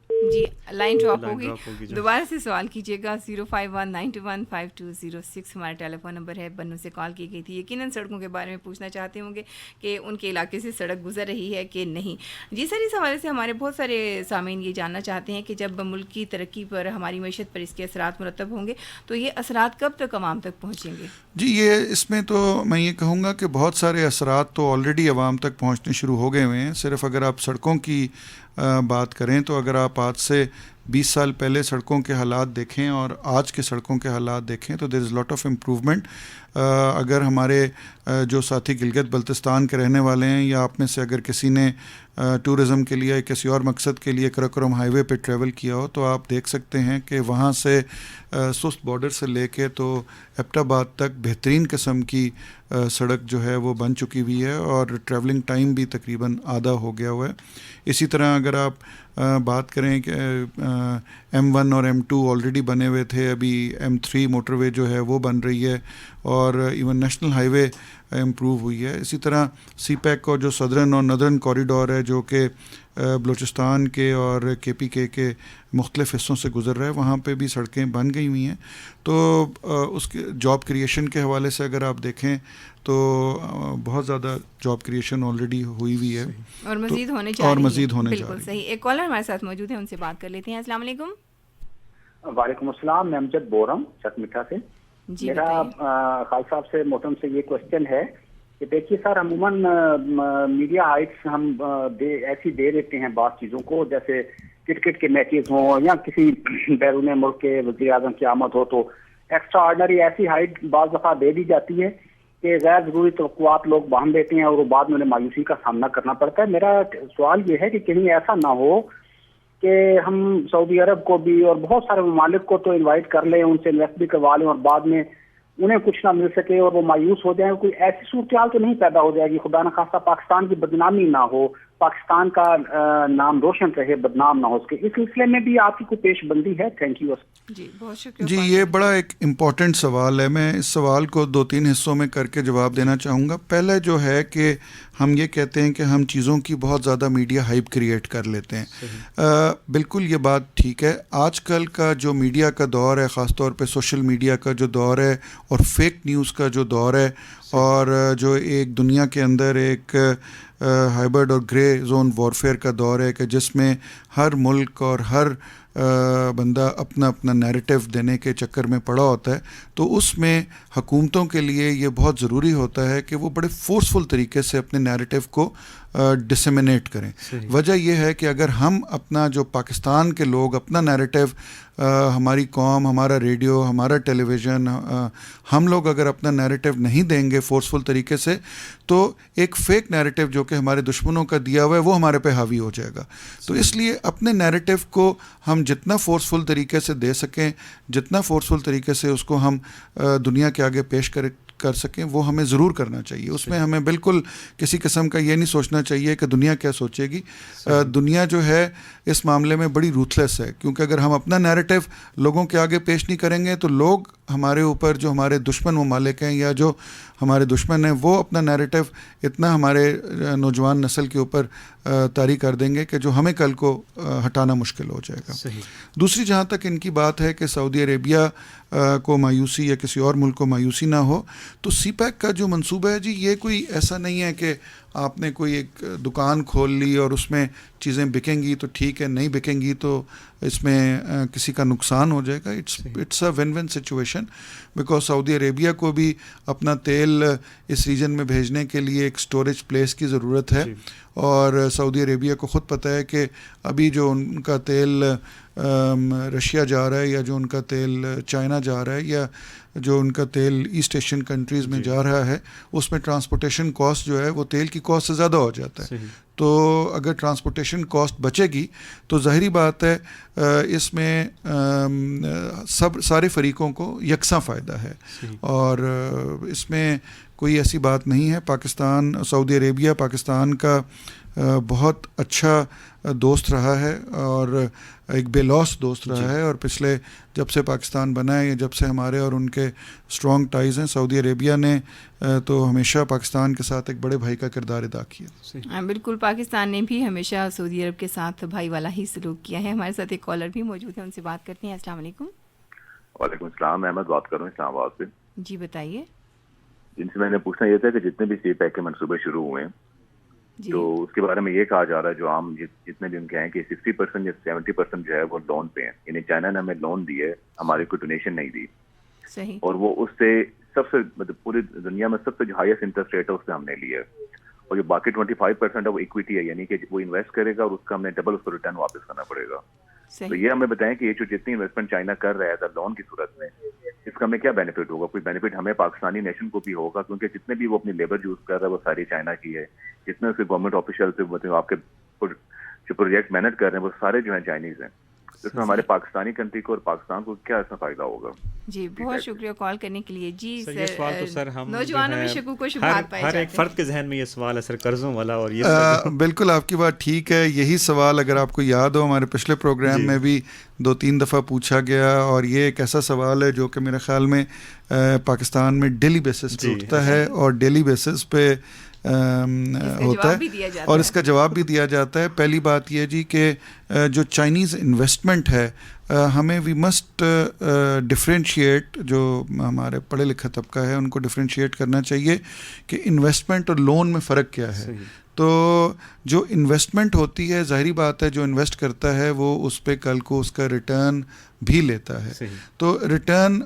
جی لائن ڈراپ ہوگی، دوبارہ سے سوال کیجیے گا. 05192152006 ہمارا ٹیلی فون نمبر ہے. بنو سے کال کی گئی تھی. یقیناً سڑکوں کے بارے میں پوچھنا چاہتے ہوں گے کہ ان کے علاقے سے سڑک گزر رہی ہے کہ نہیں. جی سر، اس حوالے سے ہمارے بہت سارے سامعین یہ جاننا چاہتے ہیں کہ جب ملک کی ترقی پر، ہماری معیشت پر اس کے اثرات مرتب ہوں گے تو یہ اثرات کب تک عوام تک پہنچیں گے؟
جی یہ اس میں تو میں یہ کہوں گا کہ بہت سارے اثرات تو آلریڈی عوام تک پہنچنے شروع ہو گئے ہوئے ہیں. صرف اگر آپ سڑکوں کی بات کریں تو اگر آپ آج سے 20 سال پہلے سڑکوں کے حالات دیکھیں اور آج کے سڑکوں کے حالات دیکھیں تو دیر از لاٹ آف امپروومنٹ. اگر ہمارے جو ساتھی گلگت بلتستان کے رہنے والے ہیں یا آپ میں سے اگر کسی نے ٹورزم کے لیے کسی اور مقصد کے لیے کراکرم ہائی وے پہ ٹریول کیا ہو تو آپ دیکھ سکتے ہیں کہ وہاں سے سست بارڈر سے لے کے تو ایبٹ آباد تک بہترین قسم کی سڑک جو ہے وہ بن چکی ہوئی ہے اور ٹریولنگ ٹائم بھی تقریباً آدھا ہو گیا ہوا ہے. اسی طرح اگر آپ بات کریں کہ M1 اور M2 آلریڈی بنے ہوئے تھے، ابھی M3 موٹر وے جو ہے وہ بن رہی ہے اور ایون نیشنل ہائی وے امپروو ہوئی ہے. اسی طرح سی پیک کا جو صدرن اور ندرن کوریڈور ہے جو کہ بلوچستان کے اور KPK کے مختلف حصوں سے گزر رہا ہے، وہاں پہ بھی سڑکیں بن گئی ہوئی ہیں. تو اس کے جاب کریشن کے حوالے سے اگر آپ دیکھیں تو بہت زیادہ جاب کریشن آلریڈی ہوئی ہوئی ہے
اور مزید ہونے جا رہی ہے.
بالکل
صحیح. ایک کالر ہمارے ساتھ موجود ہے، ان سے بات کر لیتے ہیں. السلام علیکم.
وعلیکم السلام. میں امجد بول رہا ہوں چک میٹھا سے. میرا خالد صاحب سے محترم سے یہ کوشچن ہے کہ دیکھیے سر، عموماً میڈیا ہائٹس ہم ایسی دے دیتے ہیں بعض چیزوں کو، جیسے کرکٹ کے میچز ہوں یا کسی بیرون ملک کے وزیر اعظم کی آمد ہو تو ایکسٹرا آرڈنری ایسی ہائٹ بعض دفعہ دے دی جاتی ہے کہ غیر ضروری توقعات لوگ باندھ دیتے ہیں اور وہ بعد میں انہیں مایوسی کا سامنا کرنا پڑتا ہے. میرا سوال یہ ہے کہ کہیں ایسا نہ ہو کہ ہم سعودی عرب کو بھی اور بہت سارے ممالک کو تو انوائٹ کر لیں، ان سے انویسٹ بھی کروا لیں اور بعد میں انہیں کچھ نہ مل سکے اور وہ مایوس ہو جائیں. کوئی ایسی صورتحال تو نہیں پیدا ہو جائے گی، خدا نخواستہ پاکستان کی بدنامی نہ ہو، پاکستان کا نام روشن رہے، بدنام نہ ہو اس کے. اس سلسلے میں بھی آپ کی کوئی پیش بندی ہے؟ Thank you.
جی بہت شکریہ.
جی یہ بڑا ایک امپورٹنٹ سوال ہے. میں اس سوال کو 2-3 حصوں میں کر کے جواب دینا چاہوں گا. پہلے جو ہے کہ ہم یہ کہتے ہیں کہ ہم چیزوں کی بہت زیادہ میڈیا ہائپ کریٹ کر لیتے ہیں. بالکل یہ بات ٹھیک ہے. آج کل کا جو میڈیا کا دور ہے، خاص طور پہ سوشل میڈیا کا جو دور ہے اور فیک نیوز کا جو دور ہے اور جو ایک دنیا کے اندر ایک ہائبرڈ اور گرے زون وارفیئر کا دور ہے کہ جس میں ہر ملک اور ہر بندہ اپنا اپنا نیریٹو دینے کے چکر میں پڑا ہوتا ہے، تو اس میں حکومتوں کے لیے یہ بہت ضروری ہوتا ہے کہ وہ بڑے فورسفل طریقے سے اپنے نیریٹو کو ڈسیمینیٹ کریں. وجہ یہ ہے کہ اگر ہم اپنا جو پاکستان کے لوگ اپنا نیریٹو، ہماری قوم، ہمارا ریڈیو، ہمارا ٹیلی ویژن، ہم لوگ اگر اپنا نیریٹو نہیں دیں گے فورسفل طریقے سے تو ایک فیک نیریٹو جو کہ ہمارے دشمنوں کا دیا ہوا ہے وہ ہمارے پہ حاوی ہو جائے گا. تو اس لیے اپنے نیریٹو کو ہم جتنا فورسفل طریقے سے دے سکیں، جتنا فورسفل طریقے سے اس کو ہم دنیا کے آگے پیش کر سکیں، وہ ہمیں ضرور کرنا چاہیے. اس میں ہمیں بالکل کسی قسم کا یہ نہیں سوچنا چاہیے کہ دنیا کیا سوچے گی. دنیا جو ہے اس معاملے میں بڑی روتھلیس ہے، کیونکہ اگر ہم اپنا نیریٹو لوگوں کے آگے پیش نہیں کریں گے تو لوگ ہمارے اوپر، جو ہمارے دشمن ممالک ہیں یا جو ہمارے دشمن ہیں، وہ اپنا نیریٹو اتنا ہمارے نوجوان نسل کے اوپر طاری کر دیں گے کہ جو ہمیں کل کو ہٹانا مشکل ہو جائے گا. دوسری جہاں تک ان کی بات ہے کہ سعودی عربیہ کو مایوسی یا کسی اور ملک کو مایوسی نہ ہو، تو سی پیک کا جو منصوبہ ہے جی یہ کوئی ایسا نہیں ہے کہ آپ نے کوئی ایک دکان کھول لی اور اس میں چیزیں بکیں گی تو ٹھیک ہے، نہیں بکیں گی تو اس میں کسی کا نقصان ہو جائے گا. It's a win win situation, because Saudi Arabia کو بھی اپنا تیل اس ریجن میں بھیجنے کے لیے ایک سٹوریج پلیس کی ضرورت ہے. اور سعودی عربیہ کو خود پتہ ہے کہ ابھی جو ان کا تیل رشیا جا رہا ہے یا جو ان کا تیل چائنا جا رہا ہے یا جو ان کا تیل ایسٹ ایشین کنٹریز میں جا رہا ہے, اس میں ٹرانسپورٹیشن کاسٹ جو ہے وہ تیل کی کاسٹ سے زیادہ ہو جاتا ہے. تو اگر ٹرانسپورٹیشن کاسٹ بچے گی تو ظاہری بات ہے اس میں سارے فریقوں کو یکساں فائدہ ہے, اور اس میں کوئی ایسی بات نہیں ہے. پاکستان, سعودی عربیہ پاکستان کا بہت اچھا دوست رہا ہے اور ایک بے لوس دوست رہا ہے, اور پچھلے جب سے پاکستان بنا ہے, جب سے ہمارے اور ان کے اسٹرانگ ٹائز ہیں, سعودی عربیہ نے تو ہمیشہ پاکستان کے ساتھ ایک بڑے بھائی کا کردار ادا کیا.
بالکل, پاکستان نے بھی ہمیشہ سعودی عرب کے ساتھ بھائی والا ہی سلوک کیا ہے. ہمارے ساتھ ایک کالر بھی موجود ہے, ان سے بات کرتے ہیں. السلام علیکم.
وعلیکم السلام, احمد بات کر رہا ہوں اسلام آباد سے.
جی بتائیے.
جن سے میں نے پوچھنا یہ تھا کہ جتنے بھی سی پیک کے منصوبے شروع ہوئے ہیں تو اس کے بارے میں یہ کہا جا رہا ہے جو عام جتنے بھی ان کے ہیں کہ 60% یا 70% جو ہے وہ لون پہ ہیں, یعنی چائنا نے ہمیں لون دیے, ہماری کوئی ڈونیشن نہیں دی.
صحیح.
اور وہ اس سے سب سے مطلب پوری دنیا میں سب سے جو ہائیسٹ انٹرسٹ ریٹ ہے اس سے ہم نے لیا ہے, اور جو باقی 25% ہے وہ اکویٹی ہے, یعنی کہ وہ انویسٹ کرے گا اور اس کا ہمیں ڈبل اس کو ریٹرن واپس کرنا پڑے گا. تو یہ ہمیں بتائیں کہ یہ جو جتنی انویسٹمنٹ چائنا کر رہا ہے لون کی صورت میں, اس کا ہمیں کیا بینیفٹ ہوگا؟ کوئی بینیفٹ ہمیں پاکستانی نیشن کو بھی ہوگا, کیونکہ جتنے بھی وہ اپنی لیبر یوز کر رہا ہے وہ ساری چائنا کی ہے, جتنے اس کے گورنمنٹ آفیشل سے مطلب آپ کے جو پروجیکٹ مینج کر رہے ہیں وہ سارے جو ہیں چائنیز ہیں. اس میں ہمارے پاکستانی کنٹری کو اور پاکستان کو کیا اس میں فائدہ ہوگا؟
جی بہت شکریہ کال کرنے کے لیے. جی
یہ سوال تو سر ہم
نوجوانوں میں شکوک و شبہات پائے جاتے ہیں,
ہر ایک فرد کے ذہن میں یہ سوال ہے سر, قرضوں والا. اور یہ
بالکل آپ کی بات ٹھیک ہے. یہی سوال اگر آپ کو یاد ہو ہمارے پچھلے پروگرام میں بھی 2-3 دفعہ پوچھا گیا, اور یہ ایک ایسا سوال ہے جو کہ میرے خیال میں پاکستان میں ڈیلی بیسس پہ اٹھتا ہے اور ڈیلی بیسس پہ ہوتا ہے, اور اس کا جواب بھی دیا جاتا ہے. پہلی بات یہ جی کہ جو چائنیز انویسٹمنٹ ہے, ہمیں وی مسٹ ڈفرینشیٹ, جو ہمارے پڑھے لکھا طبقہ ہے ان کو ڈفرینشیٹ کرنا چاہیے کہ انویسٹمنٹ اور لون میں فرق کیا ہے. تو جو انویسٹمنٹ ہوتی ہے, ظاہری بات ہے جو انویسٹ کرتا ہے وہ اس پہ کل کو اس کا ریٹرن بھی لیتا ہے. تو ریٹرن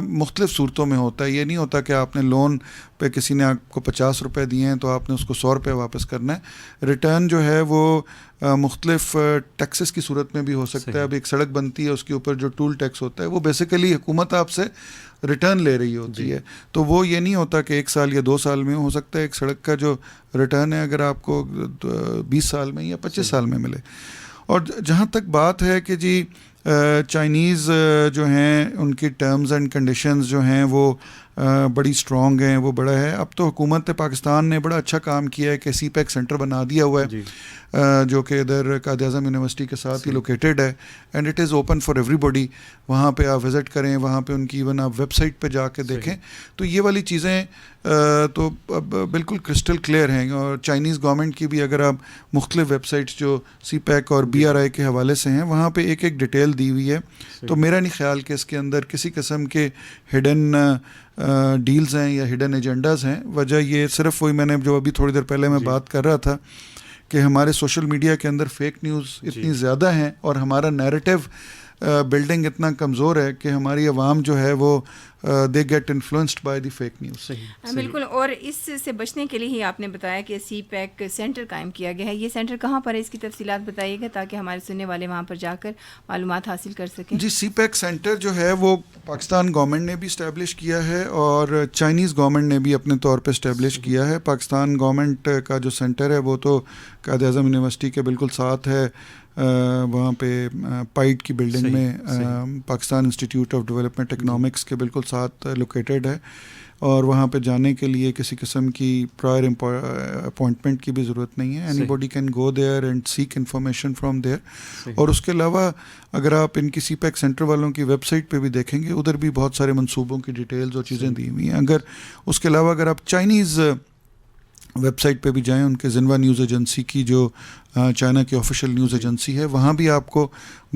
مختلف صورتوں میں ہوتا ہے. یہ نہیں ہوتا کہ آپ نے لون پہ کسی نے آپ کو 50 روپے دیے ہیں تو آپ نے اس کو 100 روپے واپس کرنا ہے. ریٹرن جو ہے وہ مختلف ٹیکسز کی صورت میں بھی ہو سکتا ہے. اب ایک سڑک بنتی ہے, اس کے اوپر جو ٹول ٹیکس ہوتا ہے وہ بیسیکلی حکومت آپ سے ریٹرن لے رہی ہوتی ہے. تو وہ یہ نہیں ہوتا کہ 1 سال یا 2 سال میں ہو سکتا ہے. ایک سڑک کا جو ریٹرن ہے اگر آپ کو 20 سال میں یا 25 سال میں ملے. اور جہاں تک بات ہے کہ جی چائنیز جو ہیں ان کی ٹرمز اینڈ کنڈیشنز جو ہیں وہ بڑی اسٹرانگ ہیں, وہ بڑا ہے. اب تو حکومت پاکستان نے بڑا اچھا کام کیا ہے کہ سی پیک سینٹر بنا دیا ہوا ہے, جو کہ ادھر قائد اعظم یونیورسٹی کے ساتھ ہی لوکیٹڈ ہے, and it is open for every body. وہاں پہ آپ وزٹ کریں, وہاں پہ ان کی ایون آپ ویب سائٹ پہ جا کے دیکھیں. تو یہ والی چیزیں تو اب بالکل کرسٹل کلیئر ہیں. اور چائنیز گورنمنٹ کی بھی اگر آپ مختلف ویب سائٹس جو سی پیک اور BRI کے حوالے سے ہیں وہاں پہ ایک ڈیٹیل دی ہوئی ہے. تو میرا نہیں خیال کہ اس کے اندر کسی قسم کے ہڈن ڈیلز ہیں یا ہڈن ایجنڈاز ہیں. وجہ یہ صرف وہی میں نے جو ابھی تھوڑی دیر پہلے میں بات کر رہا تھا کہ ہمارے سوشل میڈیا کے اندر فیک نیوز اتنی زیادہ ہیں اور ہمارا نیریٹو بلڈنگ اتنا کمزور ہے کہ ہماری عوام جو ہے وہ they get influenced by the fake news.
بالکل. اور اس سے بچنے کے لیے ہی آپ نے بتایا کہ سی پیک سینٹر قائم کیا گیا ہے. یہ سینٹر کہاں پر ہے, اس کی تفصیلات بتائیے گا تاکہ ہمارے سننے والے وہاں پر جا کر معلومات حاصل کر سکیں.
جی سی پیک سینٹر جو ہے وہ پاکستان گورنمنٹ نے بھی اسٹیبلش کیا ہے اور چائنیز گورنمنٹ نے بھی اپنے طور پہ اسٹیبلش کیا ہے. پاکستان گورنمنٹ کا جو سینٹر ہے وہ تو قائد اعظم یونیورسٹی کے بالکل ساتھ ہے, وہاں پہ پائٹ کی بلڈنگ میں Pakistan institute of development economics کے بالکل ساتھ لوکیٹڈ ہے. اور وہاں پہ جانے کے لیے کسی قسم کی پرائر اپوائنٹمنٹ کی بھی ضرورت نہیں ہے. Anybody can go there and seek information from there. اور اس کے علاوہ اگر آپ ان کی سی پیک سینٹر والوں کی ویب سائٹ پہ بھی دیکھیں گے ادھر بھی بہت سارے منصوبوں کی ڈیٹیلز اور چیزیں دی ہوئی ہیں. اگر اس کے علاوہ اگر آپ چائنیز ویب سائٹ پہ بھی جائیں, ان کے زنوا نیوز ایجنسی کی جو چائنا کی آفیشیل نیوز ایجنسی ہے, وہاں بھی آپ کو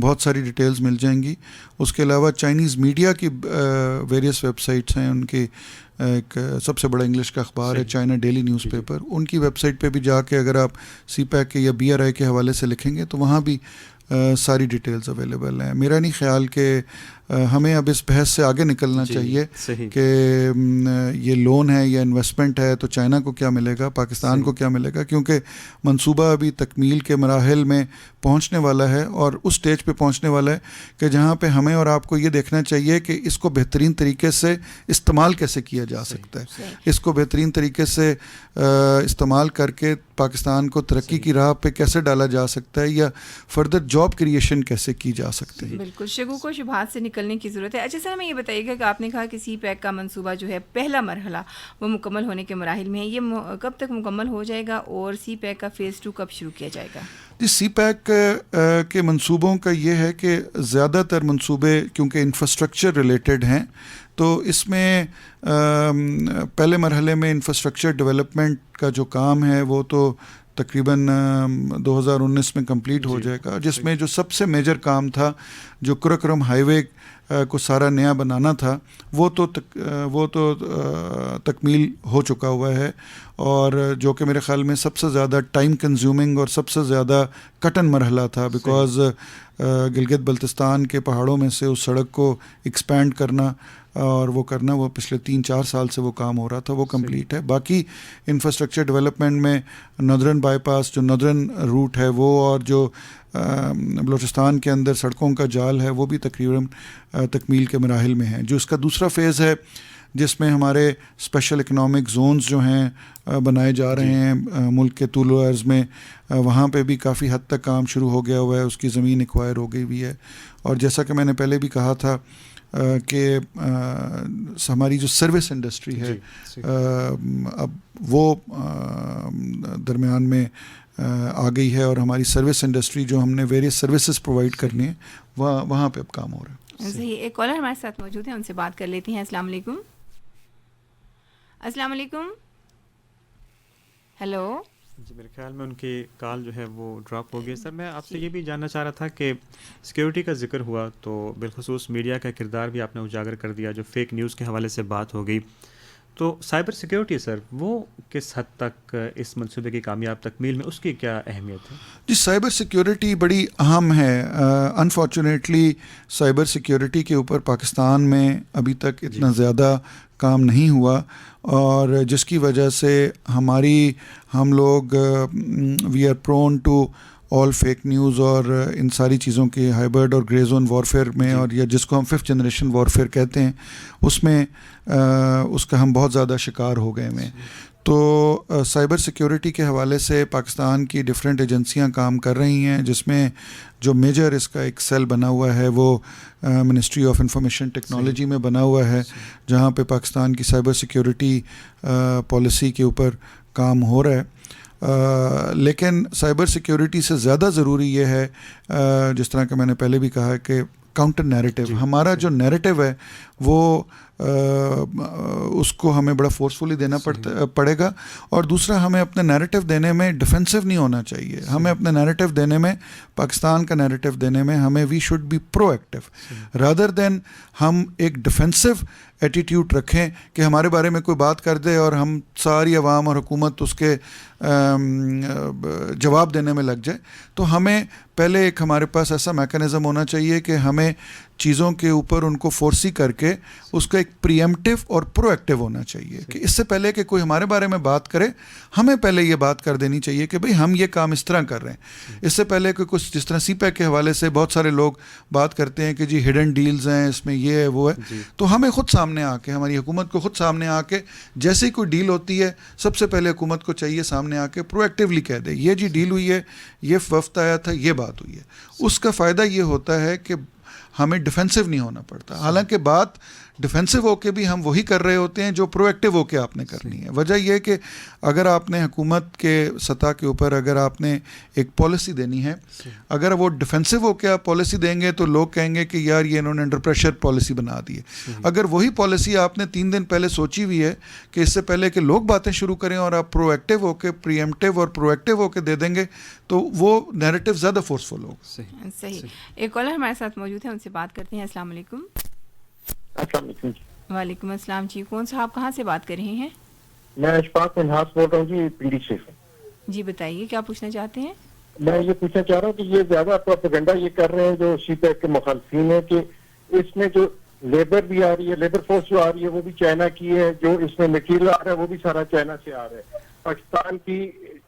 بہت ساری ڈیٹیلز مل جائیں گی. اس کے علاوہ چائنیز میڈیا کی ویریس ویب سائٹس ہیں, ان کی ایک سب سے بڑا انگلش کا اخبار ہے چائنا ڈیلی نیوز پیپر, ان کی ویب سائٹ پہ بھی جا کے اگر آپ سی پیک کے یا BRI کے حوالے سے لکھیں گے تو وہاں بھی ساری ڈیٹیلز اویلیبل ہیں. میرا نہیں خیال کہ ہمیں اب اس بحث سے آگے نکلنا چاہیے کہ یہ لون ہے یا انویسٹمنٹ ہے تو چائنا کو کیا ملے گا, پاکستان کو کیا ملے گا, کیونکہ منصوبہ ابھی تکمیل تکمیل کے مراحل میں پہنچنے والا ہے اور اس سٹیج پہ پہنچنے والا ہے کہ جہاں پہ ہمیں اور آپ کو یہ دیکھنا چاہیے کہ اس کو بہترین طریقے سے استعمال کیسے کیا جا سکتا ہے، اس کو بہترین طریقے سے استعمال کر کے پاکستان کو ترقی کی راہ پہ کیسے ڈالا جا سکتا ہے یا فردر جاب کریشن کیسے کی جا سکتی ہے.
بالکل، شگوک و شبہات سے نکلنے کی ضرورت ہے. اچھا سر، ہمیں یہ بتائیے گا کہ آپ نے کہا کہ سی پیک کا منصوبہ جو ہے پہلا مرحلہ وہ مکمل ہونے کے مراحل میں ہے، یہ کب تک مکمل ہو جائے گا اور سی پیک کا فیز 2 کب شروع کیا جائے گا؟
جی، سی پیک کے منصوبوں کا یہ ہے کہ زیادہ تر منصوبے کیونکہ انفراسٹرکچر ریلیٹڈ ہیں تو اس میں پہلے مرحلے میں انفراسٹرکچر ڈیولپمنٹ کا جو کام ہے وہ تو تقریباً 2019 میں کمپلیٹ ہو جائے گا، جس میں جو سب سے میجر کام تھا جو قراقرم ہائی وے کو سارا نیا بنانا تھا وہ تو تکمیل ہو چکا ہوا ہے، اور جو کہ میرے خیال میں سب سے زیادہ ٹائم کنزیومنگ اور سب سے زیادہ کٹن مرحلہ تھا، بیکاز گلگت بلتستان کے پہاڑوں میں سے اس سڑک کو ایکسپینڈ کرنا اور وہ پچھلے 3-4 سال سے وہ کام ہو رہا تھا، وہ کمپلیٹ ہے. باقی انفراسٹرکچر ڈیولپمنٹ میں نادرن بائی پاس جو نادرن روٹ ہے وہ اور جو بلوچستان کے اندر سڑکوں کا جال ہے وہ بھی تقریباً تکمیل کے مراحل میں ہیں. جو اس کا دوسرا فیز ہے جس میں ہمارے اسپیشل اکنامک زونز جو ہیں بنائے جا رہے ہیں ملک کے طول و عرض میں، وہاں پہ بھی کافی حد تک کام شروع ہو گیا ہوا ہے، اس کی زمین ایکوائر ہو گئی ہوئی ہے. اور جیسا کہ میں نے پہلے بھی کہا تھا کہ ہماری جو سروس انڈسٹری ہے اب وہ درمیان میں آ گئی ہے، اور ہماری سروس انڈسٹری جو ہم نے ویریس سروسز پرووائڈ کرنی ہے وہاں پہ اب کام ہو رہا ہے.
صحیح. ایک کالر ہمارے ساتھ موجود ہیں، ان سے بات کر لیتے ہیں. السلام علیکم. السلام علیکم. ہیلو.
جی، میرے خیال میں ان کی کال جو ہے وہ ڈراپ ہو گئی. سر، میں آپ سے یہ بھی جاننا چاہ رہا تھا کہ سیکیورٹی کا ذکر ہوا تو بالخصوص میڈیا کا کردار بھی آپ نے اجاگر کر دیا، جو فیک نیوز کے حوالے سے بات ہو گئی. تو سائبر سیکیورٹی سر وہ کس حد تک اس منصوبے کی کامیاب تکمیل میں اس کی کیا اہمیت ہے؟
جی، سائبر سیکیورٹی بڑی اہم ہے. انفارچونیٹلی سائبر سیکیورٹی کے اوپر پاکستان میں ابھی تک اتنا زیادہ کام نہیں ہوا، اور جس کی وجہ سے ہم لوگ we are prone to all fake news اور ان ساری چیزوں کے ہائبرڈ اور گرے زون وارفیئر میں، اور یا جس کو ہم 5th جنریشن وارفیئر کہتے ہیں اس میں اس کا ہم بہت زیادہ شکار ہو گئے ہیں. تو سائبر سیکیورٹی کے حوالے سے پاکستان کی ڈفرینٹ ایجنسیاں کام کر رہی ہیں، جس میں جو میجر اس کا ایک سیل بنا ہوا ہے وہ منسٹری آف انفارمیشن ٹیکنالوجی میں بنا ہوا ہے، جہاں پہ پاکستان کی سائبر سیکیورٹی پالیسی کے اوپر کام ہو رہا ہے. لیکن سائبر سیکیورٹی سے زیادہ ضروری یہ ہے، جس طرح کہ میں نے پہلے بھی کہا کہ کاؤنٹر نیریٹو، ہمارا جو نیریٹو ہے وہ اس کو ہمیں بڑا فورسفلی دینا پڑے گا. اور دوسرا، ہمیں اپنے نیریٹو دینے میں ڈیفینسو نہیں ہونا چاہیے. ہمیں اپنے نیریٹو دینے میں، پاکستان کا نیریٹو دینے میں ہمیں we should be proactive rather than ہم ایک ڈیفینسو ایٹیٹیوڈ رکھیں کہ ہمارے بارے میں کوئی بات کر دے اور ہم ساری عوام اور حکومت اس کے جواب دینے میں لگ جائے. تو ہمیں پہلے ایک ہمارے پاس ایسا میکانزم ہونا چاہیے کہ ہمیں چیزوں کے اوپر ان کو فورسی کر کے اس کا ایک پریمپٹیو اور پرو ایکٹیو ہونا چاہیے کہ اس سے پہلے کہ کوئی ہمارے بارے میں بات کرے ہمیں پہلے یہ بات کر دینی چاہیے کہ بھئی ہم یہ کام اس طرح کر رہے ہیں. اس سے پہلے کہ کچھ جس طرح سی پیک کے حوالے سے بہت سارے لوگ بات کرتے ہیں کہ جی ہڈن ڈیلز ہیں اس میں، یہ ہے وہ ہے، تو ہمیں خود سامنے آ کے، ہماری حکومت کو خود سامنے آ کے جیسے ہی کوئی ڈیل ہوتی ہے سب سے پہلے حکومت کو چاہیے سامنے آ کے پرو ایکٹیولی کہہ دے یہ جی ڈیل ہوئی ہے، یہ وفد آیا تھا، یہ بات ہوئی ہے. اس کا فائدہ یہ ہوتا ہے کہ ہمیں ڈیفینسو نہیں ہونا پڑتا. حالانکہ بات ڈیفینسو ہو کے بھی ہم وہی کر رہے ہوتے ہیں جو پرو ایکٹیو ہو کے آپ نے کرنی ہے. وجہ یہ ہے کہ اگر آپ نے حکومت کے سطح کے اوپر اگر آپ نے ایک پالیسی دینی ہے، اگر وہ ڈیفینسو ہو کے آپ پالیسی دیں گے تو لوگ کہیں گے کہ یار یہ انہوں نے انڈر پریشر پالیسی بنا دی ہے. اگر وہی پالیسی آپ نے 3 دن پہلے سوچی ہوئی ہے کہ اس سے پہلے کہ لوگ باتیں شروع کریں اور آپ پرو ایکٹیو ہو کے پری ایمپٹیو اور پرو ایکٹیو ہو کے دے دیں گے تو وہ نیریٹو زیادہ فورسفل ہوگا.
صحیح. ایک کالر ہمارے ساتھ موجود ہے، ان سے بات کرتے ہیں. السلام علیکم.
السلام علیکم.
وعلیکم السلام جی. کون صاحب کہاں سے بات کر رہے ہیں؟
میں اشفاق منہاس بول رہا ہوں جی، پنڈی سے.
جی بتائیے کیا پوچھنا چاہتے ہیں؟
میں یہ پوچھنا چاہ رہا ہوں کہ یہ زیادہ پروپیگنڈا یہ کر رہے ہیں جو سی پیک کے مخالفین ہیں کہ اس میں جو لیبر بھی آ رہی ہے، لیبر فورس جو آ رہی ہے وہ بھی چائنا کی ہے، جو اس میں مٹیریل آ رہا ہے وہ بھی سارا چائنا سے آ رہا ہے. پاکستان کی